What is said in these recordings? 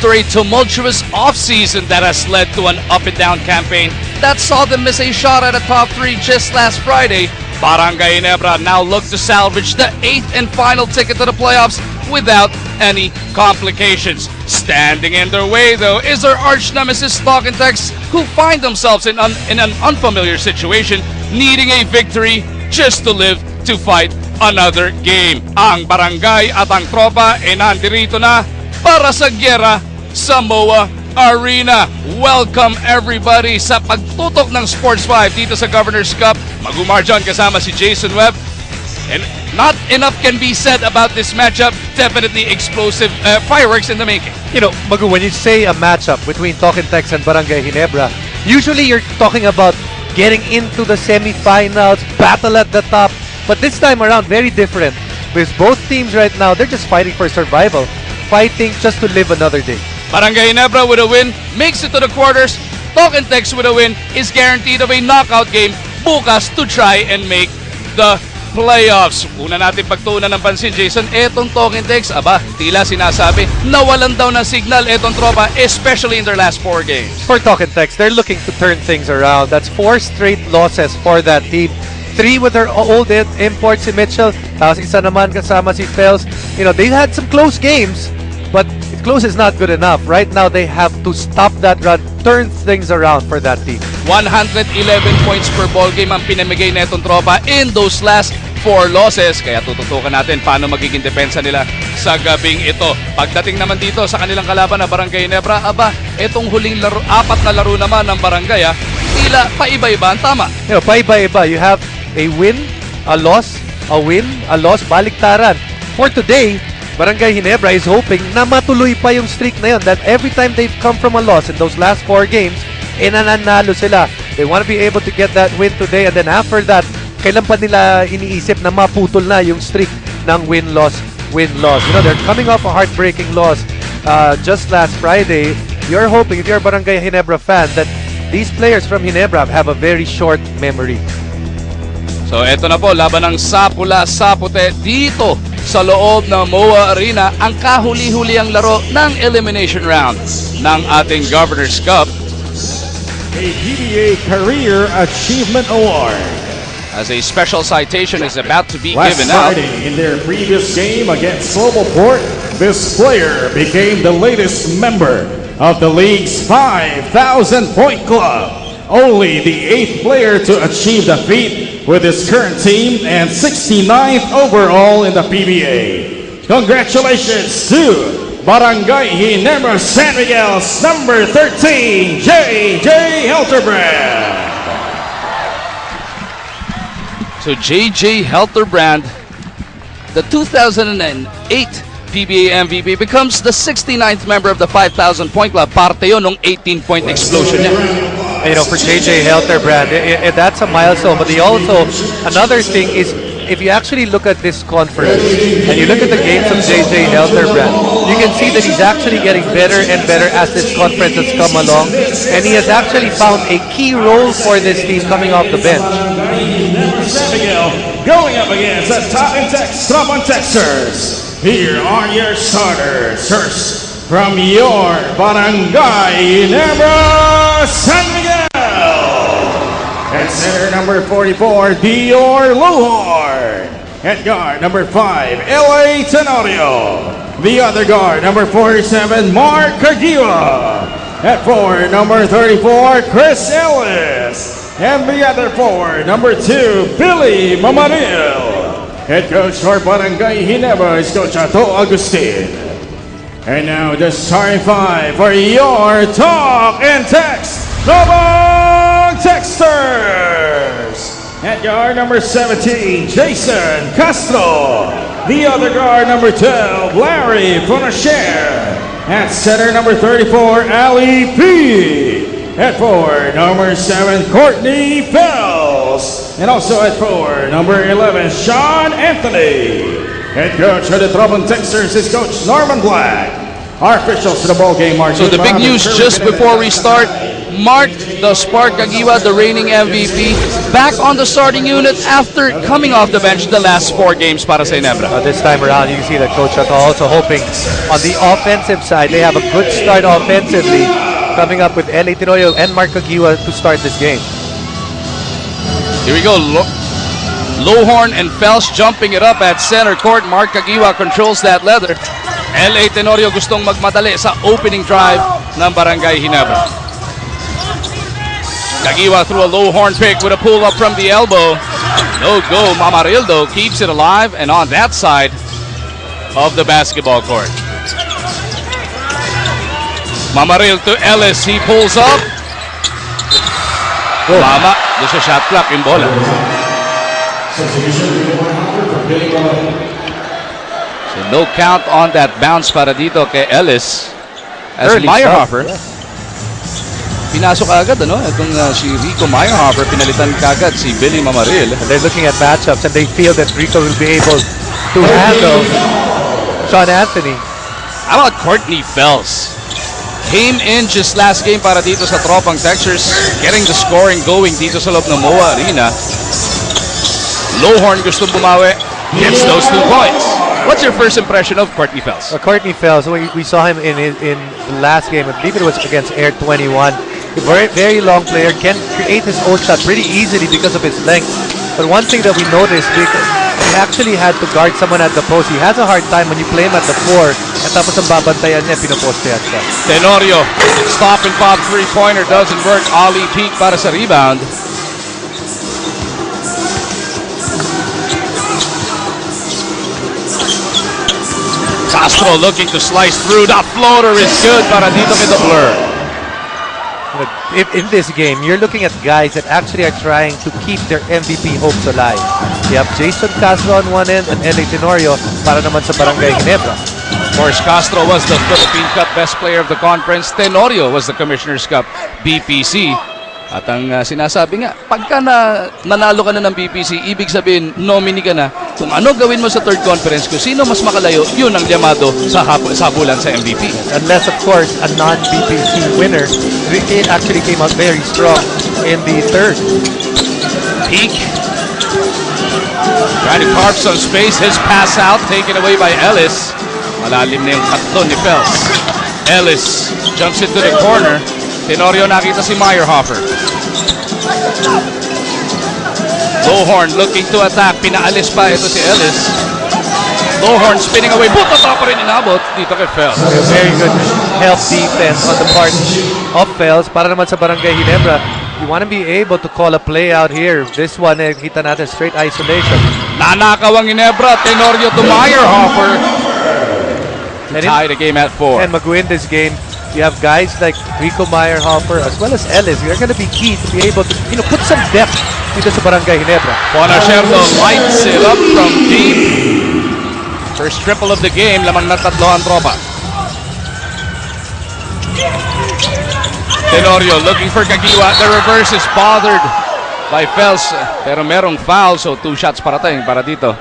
after a tumultuous offseason that has led to an up-and-down campaign that saw them miss a shot at a top 3 just last Friday, Brgy Ginebra now look to salvage the 8th and final ticket to the playoffs without any complications. Standing in their way, though, is their arch nemesis Talk and Text, who find themselves in an unfamiliar situation, needing a victory just to live to fight another game. Ang barangay at ang tropa ay nandirito na para sa gyera sa MOA Arena. Welcome everybody sa pagtutok ng Sports 5 dito sa Governor's Cup. Magumar dyan kasama si Jason Webb. And not enough can be said about this matchup. Definitely explosive fireworks in the making. You know, Magu, when you say a matchup between Talk and Text and Brgy Ginebra, usually you're talking about getting into the semifinals, battle at the top. But this time around, very different. Because both teams right now, they're just fighting for survival. Fighting just to live another day. Brgy Ginebra with a win makes it to the quarters. Talk and Text with a win is guaranteed of a knockout game bukas to try and make the playoffs. Una natin pagtuunan ng pansin, Jason, etong Talk and Text, tila sinasabi, nawalan daw ng signal etong tropa, especially in their last 4 games. For Talk and Text, they're looking to turn things around. That's 4 straight losses for that team. 3 with their old import, si Mitchell. Tapos isa naman kasama si Fels. You know, they had some close games, but close is not good enough. Right now, they have to stop that run, turn things around for that team. 111 points per ball game ang pinamigay na itong tropa in those last 4 losses. Kaya tututukan natin paano magiging depensa nila sa gabing ito. Pagdating naman dito sa kanilang kalaban na Brgy Ginebra, itong huling laro, 4 na laro naman ng Barangay, tila paiba-iba ang tama. You know, paiba-iba. You have a win, a loss, a win, a loss, baliktaran. For today, Brgy Ginebra is hoping na matuloy pa yung streak na yun, that every time they've come from a loss in those last 4 games, nananalo sila. They want to be able to get that win today, and then after that, kailan pa nila iniisip na maputol na yung streak ng win-loss, win-loss. You know, they're coming off a heartbreaking loss just last Friday. You're hoping, if you're a Brgy Ginebra fan, that these players from Ginebra have a very short memory. So eto na po, laban ng sapula-sapute dito sa loob ng MOA Arena, ang kahuli-huli ang laro ng elimination round ng ating Governor's Cup. A PBA Career Achievement Award. As a special citation is about to be Last given out. Friday, in their previous game against Globalport, this player became the latest member of the league's 5,000-point club. Only the 8th player to achieve the feat with his current team and 69th overall in the PBA. Congratulations to Brgy Ginebra San Miguel's number 13, J.J. Helterbrand. So J.J. Helterbrand, the 2008 PBA MVP, becomes the 69th member of the 5,000-point club. Parte yun ng 18-point explosion niya. You know, for J.J. Helterbrand, that's a milestone. But another thing is, if you actually look at this conference and you look at the games of J.J. Helterbrand, you can see that he's actually getting better and better as this conference has come along. And he has actually found a key role for this team coming off the bench. San Miguel going up against the Top and Texters. Here are your starters. First, from your Brgy Ginebra San Miguel. At center, number 44, Dior Luhorn. At guard, number 5, L.A. Tenorio. The other guard, number 47, Mark Cargiva. At 4, number 34, Chris Ellis. And the other 4, number 2, Billy Mamanil. Head coach for Brgy Ginebra is Coach Ato Agustin. And now the starting 5 for your Talk and Text Global Texters. At guard number 17, Jason Castro. The other guard number 12, Larry Fonacher. At center number 34, Ali P. At 4, number 7, Courtney Fells. And also at 4, number 11, Sean Anthony. Head coach of the Trouble Texters is Coach Norman Black. Our officials to the ball game are so the big news just before we start, Mark the Spark Kagiwa, the reigning MVP, back on the starting unit after coming off the bench the last 4 games para sa Ginebra. This time around, you can see that Coach Chato also hoping on the offensive side. They have a good start offensively, coming up with LA Tenorio and Mark Kagiwa to start this game. Here we go. Lowhorn and Fels jumping it up at center court. Mark Kagiwa controls that leather. LA Tenorio gustong magmadali sa opening drive ng Barangay Ginebra. Kagiwa threw a Lowhorn pick with a pull up from the elbow. No go. Mamarildo keeps it alive and on that side of the basketball court. Mamaril to Ellis. He pulls up. Mama, doon sa shot clock yung bola. So no count on that bounce para dito kay Ellis. As Meyerhofer, pinasok agad, ano? Itong si Rico Meyerhofer, pinalitan kagad si Billy Mamaril. And they're looking at matchups and they feel that Rico will be able to handle Sean Anthony. How about Courtney Fels? Came in just last game para dito sa Tropang Textures, getting the scoring going dito sa loob ng MOA Arena. Lowhorn gustong bumawi, gets those 2 points. What's your first impression of Courtney Fels? Courtney Fels, we saw him in the last game. I believe it was against Air 21. A very long player, can create his own shot pretty easily because of his length. But one thing that we noticed, he actually had to guard someone at the post. He has a hard time when you play him at the 4 at tapos ang babantayan niya, pinopostehan siya. Tenorio, stop and pop 3-pointer doesn't work. Ali peak para sa rebound. Castro looking to slice through. That floater is good para dito kay the Blur. In this game, you're looking at guys that actually are trying to keep their MVP hopes alive. You have Jason Castro on one end and LA Tenorio para naman sa Barangay Ginebra. Of course, Castro was the Philippine Cup Best Player of the Conference. Tenorio was the Commissioner's Cup BPC. At ang sinasabi nga, pagka nanalo ka na ng BPC, ibig sabihin, nominee ka na. Kung ano gawin mo sa third conference, kung sino mas makalayo, yun ang llamado sa habulan sa MVP. Unless, of course, a non-BPC winner actually came out very strong in the third. Peak. Trying to carve some space. His pass out, taken away by Ellis. Malalim na yung katlo ni Fels. Ellis jumps into the corner. Tenorio nakita si Meyerhofer. Lowhorn looking to attack. Pinaalis pa ito si Ellis. Lowhorn spinning away. Buto pa rin inabot dito kay Fels. Very good help defense on the part of Fels. Para naman sa Barangay Ginebra, you want to be able to call a play out here. This one, kita natin straight isolation. Nanakaw ang Ginebra. Tenorio to Meyerhofer. Tie the game at 4. And mag-win this game. You have guys like Rico Meyerhofer as well as Ellis. You're going to be key to be able to, put some depth dito sa Barangay Ginebra. Ponasherno lights it up from deep. First triple of the game, lamang na 3 ang tropa. Tenorio looking for Kagiwa. The reverse is bothered by Fels. Pero merong foul, so 2 shots parating para dito.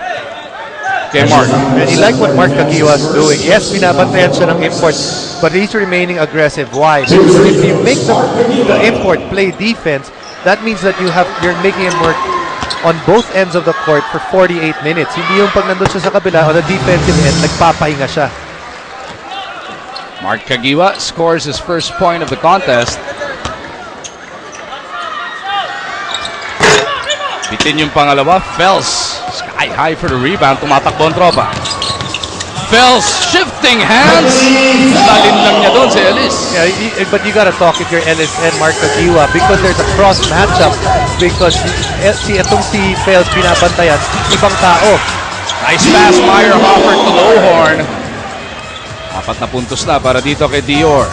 Okay, Mark. And you like what Mark Kagiwa is doing. Yes, binabantayan siya ng import, but he's remaining aggressive. Why? Because if you make the import play defense, that means that you're making him work on both ends of the court for 48 minutes. Hindi yung pag nandun siya sa kabila, on the defensive end, nagpapahinga siya. Mark Kagiwa scores his first point of the contest. Bitin yung pangalawa. Fels sky high for the rebound. Tumatakbo ang tropa. Fels shifting hands. Lalim lang niya doon si Ellis. Yeah, but you gotta talk if you're Ellis and Mark Kagiwa because there's a cross matchup because si Fels pinabantayan ibang tao. Nice pass, Meyerhofer to Lowhorn. 4 na puntos na para dito kay Dior.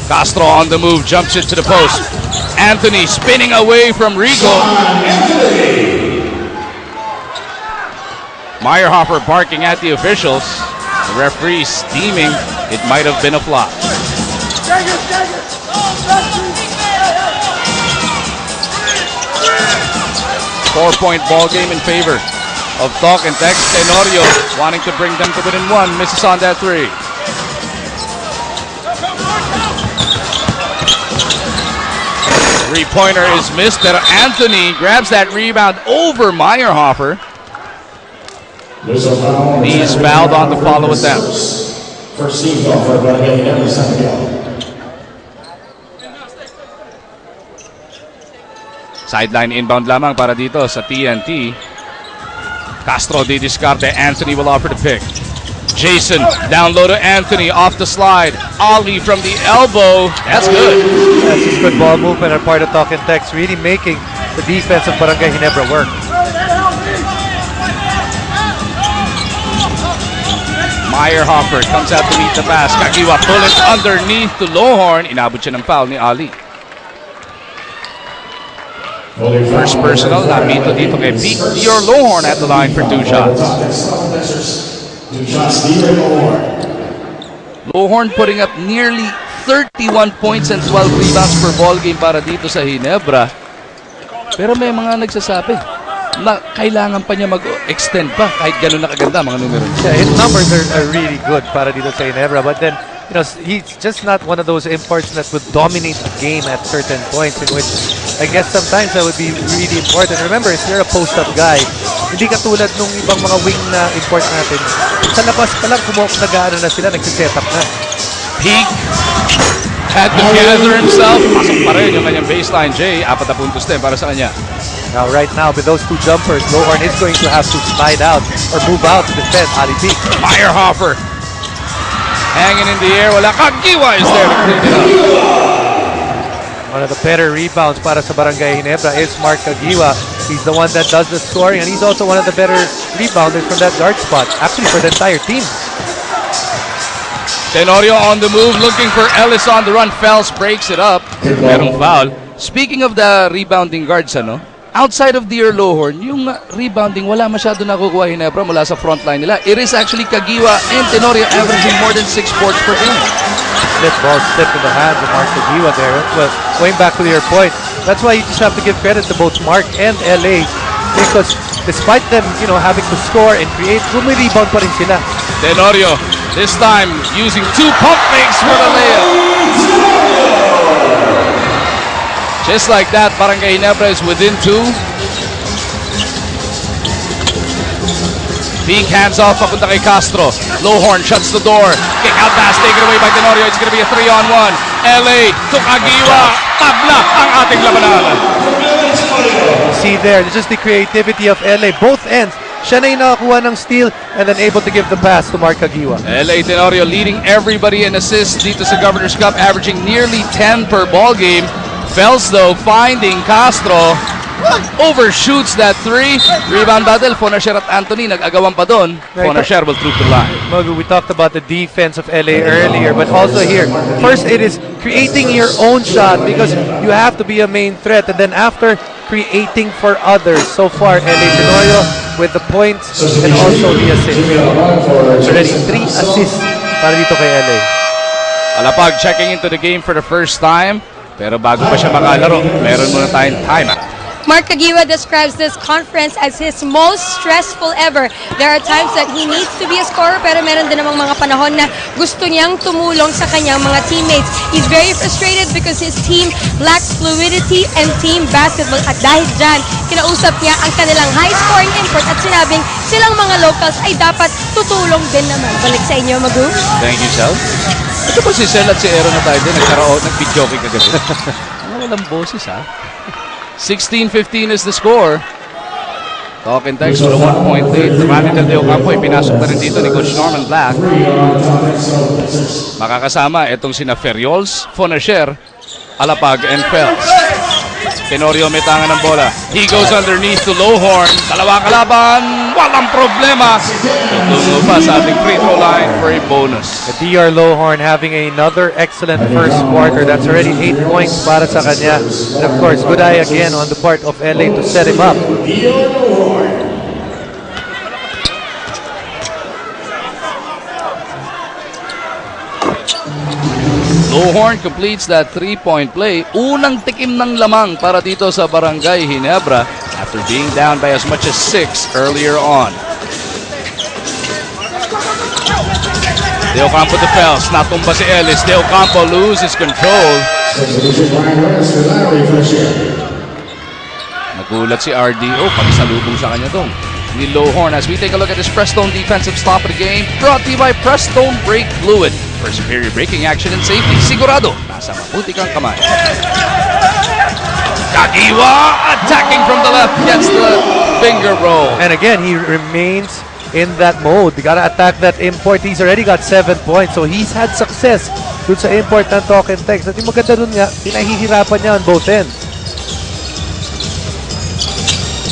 Castro on the move, jumps into the post. Anthony spinning away from Rico. Meyerhofer barking at the officials. The referee steaming. It might have been a flop. 4-point ball game in favor of Talk and Tex. Tenorio wanting to bring them to within 1. Misses on that 3. Three-pointer is missed, pero Anthony grabs that rebound over Meyerhofer. He's fouled on the follow attempt. First team foul for Brgy Ginebra, second foul. Sideline inbound lamang para dito sa TNT. Castro didiscarte. Anthony will offer the pick. Jason, down low to Anthony, off the slide. Ali from the elbow. That's good. That's just good ball movement on part of Talk and Text, really making the defense of Barangay Ginebra work. Meyerhofer comes out to meet the pass. Kagiwa pull it underneath to Lohorn. Inabot siya ng foul ni Ali. First personal, napito dito kay Dior Lohorn at the line for 2 shots. Lohorn putting up nearly 31 points and 12 rebounds per ball game para dito sa Ginebra. Pero may mga nagsasabi na kailangan pa niya mag-extend pa kahit gano'n na kaganda mga numero. Yeah, his numbers are really good para dito sa Ginebra, but then he's just not one of those imports that would dominate a game at certain points, in which I guess sometimes that would be really important. Remember, if you're a post-up guy, hindi katulad nung ibang mga wing na import natin. Sa labas pa lang, nag-aano na sila, nagsiset up na. Peak had to gather himself. Pasok pa rin yung kanyang baseline, Jay. 4 na puntos din para sa kanya. Now, right now, with those 2 jumpers, Lohorn is going to have to slide out or move out to defend Ali Peak. Meyerhofer hanging in the air. Wala. Kagiwa is there to clean it up. One of the better rebounds para sa Barangay Ginebra is Mark Kagiwa. He's the one that does the scoring, and he's also one of the better rebounders from that guard spot, actually for the entire team. Tenorio on the move, looking for Ellis on the run. Fels breaks it up. Merong foul. Speaking of the rebounding guards, outside of Dior Lohorn, yung rebounding, wala masyado nakukuha Ginebra mula sa front line nila. It is actually Kagiwa and Tenorio averaging more than 6 boards per game. Ball slipped in the hands of Mark Kagiwa there. Well, going back to your point, that's why you just have to give credit to both Mark and LA, because despite them, having to score and create, rebound pa rin sila. Tenorio, this time using 2 pump fakes for the layup. Just like that, Barangay Ginebra is within 2. Peak hands off papunta kay Castro. Lohorn shuts the door. Kick out pass taken away by Tenorio. It's going to be a 3-on-1. LA to Kagiwa. Tabla ang ating labanan. See there, just the creativity of LA. Both ends. Siya na yung nakakuha ng steal and then able to give the pass to Mark Kagiwa. LA Tenorio leading everybody in assists dito sa Governor's Cup, averaging nearly 10 per ball game. Fels though finding Castro. Overshoots that 3. Rebound battle. Fonasher at Anthony nag-agawan pa doon. Fonasher will troop the line. We talked about the defense of LA earlier, but also here, first it is creating your own shot because you have to be a main threat, and then after creating for others. So far, LA Tenorio with the points and also the assists. Already 3 assists para dito kay LA. Alapag checking into the game for the first time, pero bago pa siya makalaro, meron muna tayong timeout. Mark Kagiwa describes this conference as his most stressful ever. There are times that he needs to be a scorer, pero meron din namang mga panahon na gusto niyang tumulong sa kanyang mga teammates. He's very frustrated because his team lacks fluidity and team basketball. At dahil dyan, kinausap niya ang kanilang high-scoring import at sinabing silang mga locals ay dapat tutulong din naman. Balik sa inyo, Magu. Thank you, Sel. Ito ba si Sel at si Aaron na tayo din? Nag-videoking kagabi. Walang boses, ha? 16-15 is the score. Talk and text with a 1-point lead. Ramil del Ocampo ay pinasok na rin dito ni Coach Norman Black. Makakasama itong sina Ferriols, Fonasher, Alapag, and Fels. Tenorio may tangan ng bola. He goes underneath to Lohorn. Dalawa kalaban. Walang problema. Tutungo pa sa ating free throw line for a bonus. DR Lohorn having another excellent first quarter. That's already 8 points para sa kanya. And of course, good eye again on the part of LA to set him up. Lohorn completes that 3-point play. Unang tikim ng lamang para dito sa Barangay Ginebra after being down by as much as 6 earlier on. De Ocampo to Fels. Natumba si Ellis. De Ocampo loses control. Nagulat si RDO pag salubong sa kanya doon. Ni Lowhorn as we take a look at this Prestone defensive stop of the game. Brought to you by Prestone Brake Fluid. For superior braking action and safety, sigurado nasa mabuti kang kamay. Kagiwa attacking from the left gets the finger roll. And again, he remains in that mode. You gotta attack that import. He's already got 7 points, so he's had success dun sa import ng Talk and Text. At yung maganda dun nga, pinahihirapan niya on both ends.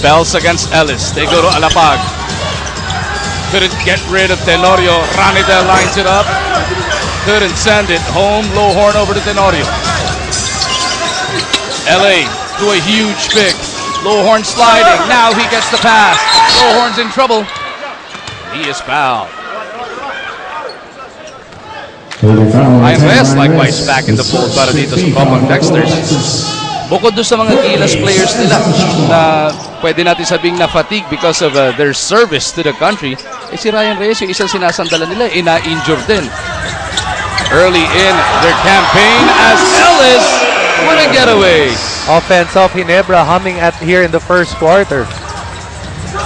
Bells against Ellis. They go to Alapag. Couldn't get rid of Tenorio. Ranida lines it up. Couldn't send it home. Lowhorn over to Tenorio. LA to a huge pick. Lowhorn sliding. Now he gets the pass. Lowhorn's in trouble. He is fouled. IMS likewise back in the fold para dito sa Tropang Dexters. Bukod doon sa mga Gilas players nila na pwede natin sabing na fatigue because of their service to the country, si Ryan Reyes, yung isang sinasandalan nila, ina-injured din. Early in their campaign as Ellis with a getaway. Offense of Ginebra humming at here in the first quarter.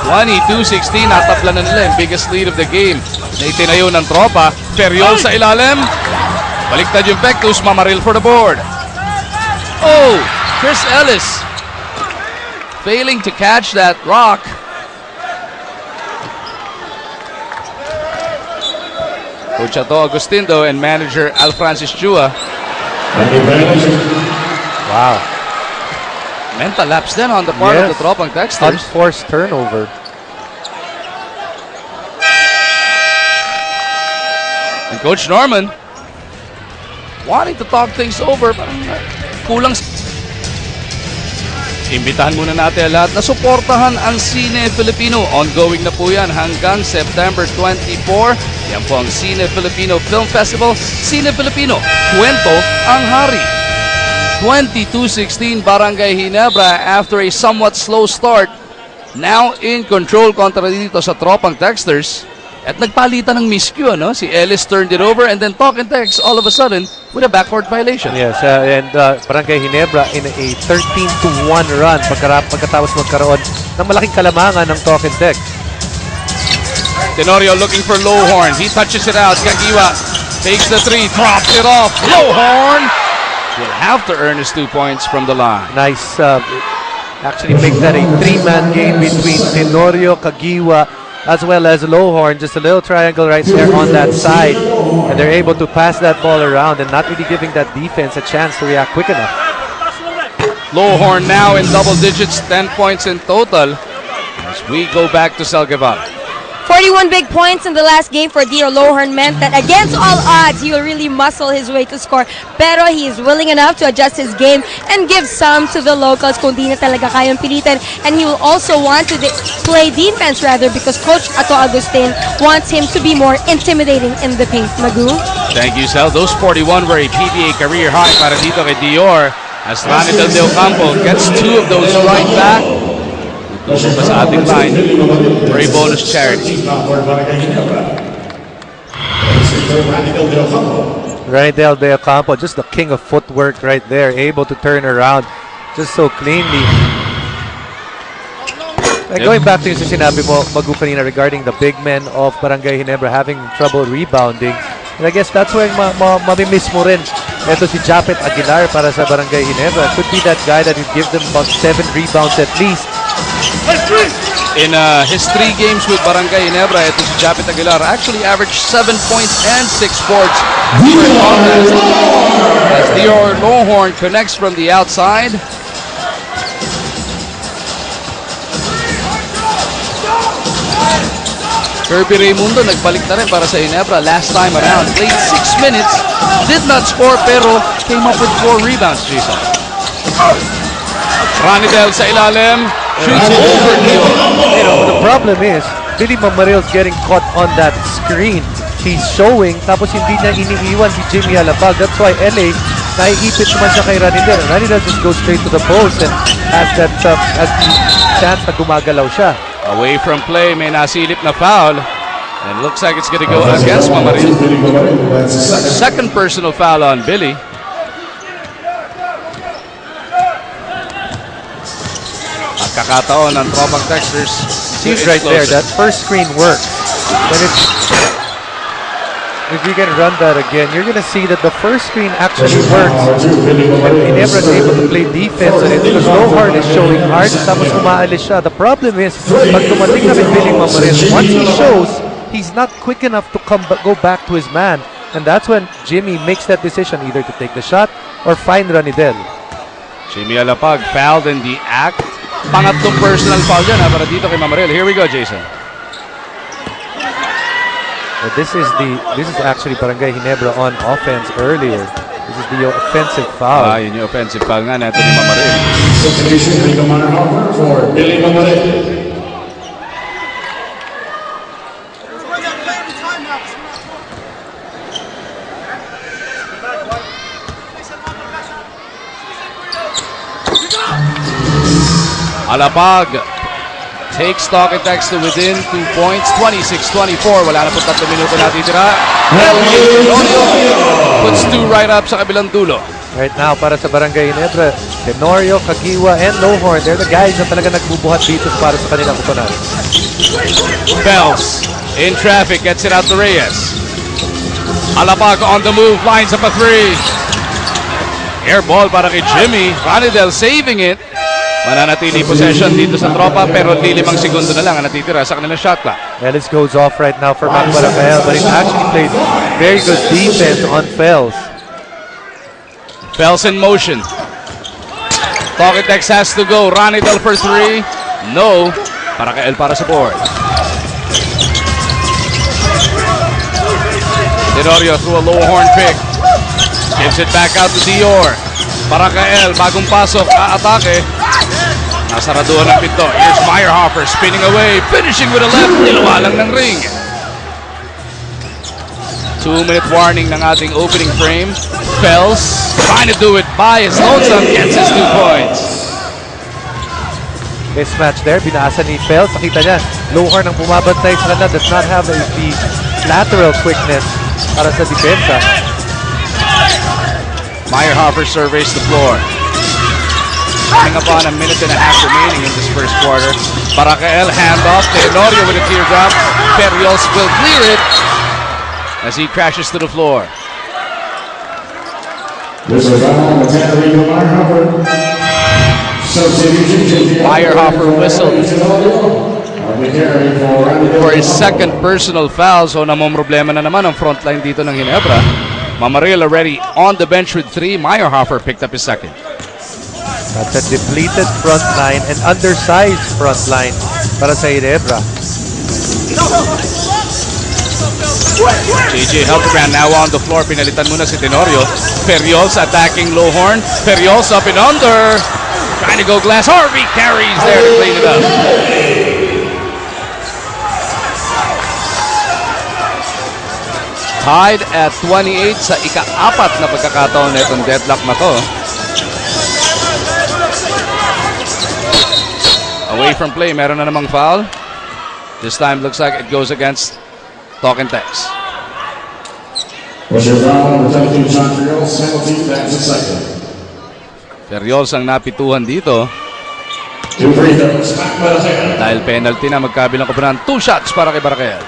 22-16, nataplan na nila yung biggest lead of the game. Naitinayo ng tropa, Periol sa ilalim. Baliktad yung Pectus, mamaril for the board. Oh! Chris Ellis failing to catch that rock. Coach Ato Agustindo and manager Al Francis Chua. Wow. Mental lapse then on the part of the Tropang Dexters. Unforced turnover. And Coach Norman wanting to talk things over, parang kulang. Imbitahan muna natin lahat na suportahan ang Cine Filipino. Ongoing na po yan hanggang September 24. Yan po ang Cine Filipino Film Festival. Cine Filipino, kwento ang hari. 22-16 Barangay Ginebra after a somewhat slow start. Now in control kontra dito sa Tropang Dexters. At nagpalitan ng miscue, no? Si Ellis turned it over and then Talk and Text all of a sudden with a backcourt violation. Yes, and Barangay Ginebra in a 13-1 run pagkatapos magkaroon ng malaking kalamangan ng Talk and Text. Tenorio looking for Lowhorn. He touches it out. Kagiwa takes the three, drops it off. Lowhorn will have to earn his 2 points from the line. Nice. Actually makes that a three-man game between Tenorio, Kagiwa, as well as Lowhorn. Just a little triangle right there on that side. And they're able to pass that ball around and not really giving that defense a chance to react quick enough. Lowhorn now in double digits, 10 points in total. As we go back to Salgaval. 41 big points in the last game for Dio Lowhorn meant that against all odds, he will really muscle his way to score. Pero he is willing enough to adjust his game and give some to the locals kung di na talaga kayang pilitin. And he will also want to play defense rather because Coach Ato Agustin wants him to be more intimidating in the paint. Magu? Thank you, Sal. Those 41 were a PBA career high para dito kay Dior. As Ranidel De Ocampo gets 2 of those right back. Tusok pa sa ating line for a bonus charity. Ranidel De Ocampo, just the king of footwork right there, able to turn around just so cleanly. Going back to yung sinabi mo, Magu, kanina regarding the big men of Barangay Ginebra having trouble rebounding. And I guess that's where mamimiss mo rin. Ito si Japet Aguilar para sa Barangay Ginebra. Could be that guy that would give them about 7 rebounds at least. In his 3 games with Barangay Ginebra, ito si Japet Aguilar actually averaged 7 points and 6 boards per contest. As Dior Lowhorn connects from the outside. Kirby Raimundo nagbalik na rin para sa Ginebra last time around. Played 6 minutes, did not score pero came up with 4 rebounds, Jason. Ranidel sa ilalim, shoots over Dior. You know, the problem is, Billy Mamaril's getting caught on that screen. He's showing, tapos hindi niya iniiwan si Jimmy Alapag. That's why LA, naiipit naman siya kay Ranidel. Ranidel just goes straight to the post and has that chance na gumagalaw siya. Away from play, may nasilip na foul. And it looks like it's going to go against Mamaril. Second personal foul on Billy. pagkakataon ng tropang Texters. See right there, that first screen works. When it's, if you can run that again, you're gonna see that the first screen actually works. And Ginebra is able to play defense on it because Lohorn is showing hard tapos umaalis siya. The problem is, pag tumating na with Billing Mamaril, once he shows, he's not quick enough to go back to his man. And that's when Jimmy makes that decision either to take the shot or find Ranidel. Jimmy Alapag fouled in the act. Pangatlong personal foul yan para dito kay Mamaril. Here we go, Jason. But this is actually Barangay Ginebra on offense earlier. This is the offensive foul. Yun yung offensive foul nga natin ni Mamaril. Substitution for Billy Mamaril. Alapag takes Talking Text to within 2 points, 26-24. Wala na po 3 minuto natitira. Puts 2 right up sa kabilang dulo. Right now, para sa Barangay Ginebra, Tenorio, Kagiwa, and Lohorn, they're the guys na talaga nagbubuhat dito para sa kanilang kutunan. Bells in traffic, gets it out to Reyes. Alapag on the move, lines up a 3. Air ball para kay Jimmy. Ranidel saving it. Mananatili possession dito sa tropa pero 5 segundo na lang ang natitira sa kanilang shot clock. Ellis goes off right now for Mac Barangay, but he actually played very good defense on Fells. Fells in motion. Talkitex has to go. Ranidel for 3. No. Para kay El para sa board. Tenorio through a low horn pick. Gives it back out to Dior. Para kay El. Bagong pasok. Aatake. Nasaraduhan ng pito. Here's Meyerhofer spinning away. Finishing with a left. Niluwalang ng ring. 2-minute warning ng ating opening frame. Fells trying to do it by his lonesome. Gets his 2 points. Mismatch there. Binasa ni Fells. Nakita niya. Lohorn ang bumabantay sa kanya. Does not have the lateral quickness para sa depensa. Meyerhofer surveys the floor. Coming upon a minute and a half remaining in this first quarter. Para kay El, handoff. Tenorio with a teardrop. Ferrios will clear it as he crashes to the floor. Meyerhofer whistled for his second personal foul. So namomroblema na naman ang frontline dito ng Ginebra. Mamaril already on the bench with 3. Meyerhofer picked up his second. That's a depleted front line and undersized front line para sa Ginebra. JJ Helterbrand now on the floor. Pinalitan muna si Tenorio. Ferrios attacking Lohorn. Ferrios up and under. Trying to go glass. Harvey carries there to clean it up. Tied at 28 sa ika-4 na pagkakataon na itong deadlock na to. Away from play, meron na namang foul. This time looks like it goes against Talking Text. Ferrios ang napituhan dito. Dahil penalty na, magkabilang koponan. 2 shots para kay Barakel.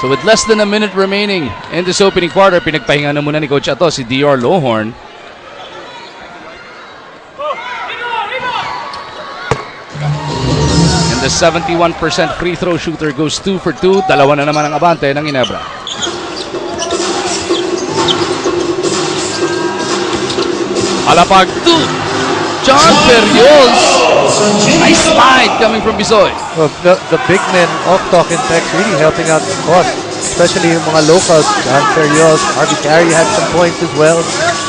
So with less than a minute remaining in this opening quarter, pinagpahinga na muna ni Coach Ato si Dior Lohorn. And the 71% free throw shooter goes 2 for 2. Dalawa na naman ang abante ng Ginebra. Alapag 2. John Ferrios. Nice slide coming from Bisoy. Well, the big men of Talking Text really helping out the cause, especially yung mga locals. John Ferrios, Harvey Carey had some points as well.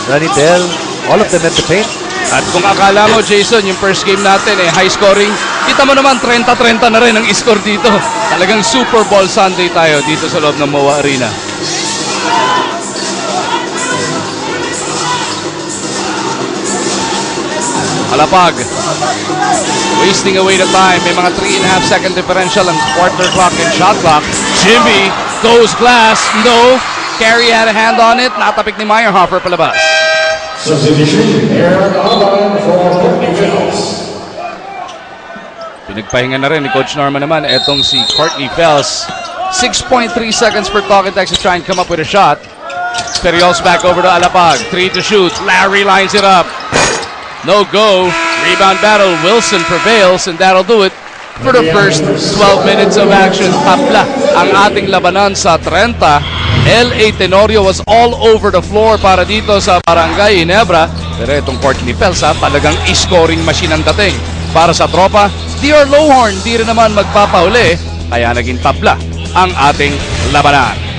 Ranidel, all of them at the paint. At kung akala mo, Jason, yung first game natin high scoring, kita mo naman 30-30 na rin ang score dito. Talagang Super Bowl Sunday tayo dito sa loob ng MOA Arena. Alapag wasting away the time. May mga 3.5 second differential ang quarter clock and shot clock. Jimmy goes glass. No. Carey had a hand on it. Natapik ni Meyerhofer palabas. Substitution, Aaron Alban for Courtney Phelps. Pinagpahinga na rin ni Coach Norman naman. Etong si Courtney Phelps. 6.3 seconds for talk and text to try and come up with a shot. Perios back over to Alapag. 3 to shoot. Larry lines it up. No go. Rebound battle. Wilson prevails and that'll do it for the first 12 minutes of action. Tapla ang ating labanan sa 30. L.A. Tenorio was all over the floor para dito sa Barangay Ginebra. Pero itong Courtney Phelps talagang scoring machine ang dating. Para sa tropa, D.R. Lowhorn di rin naman magpapahuli. Kaya naging tabla ang ating labanan.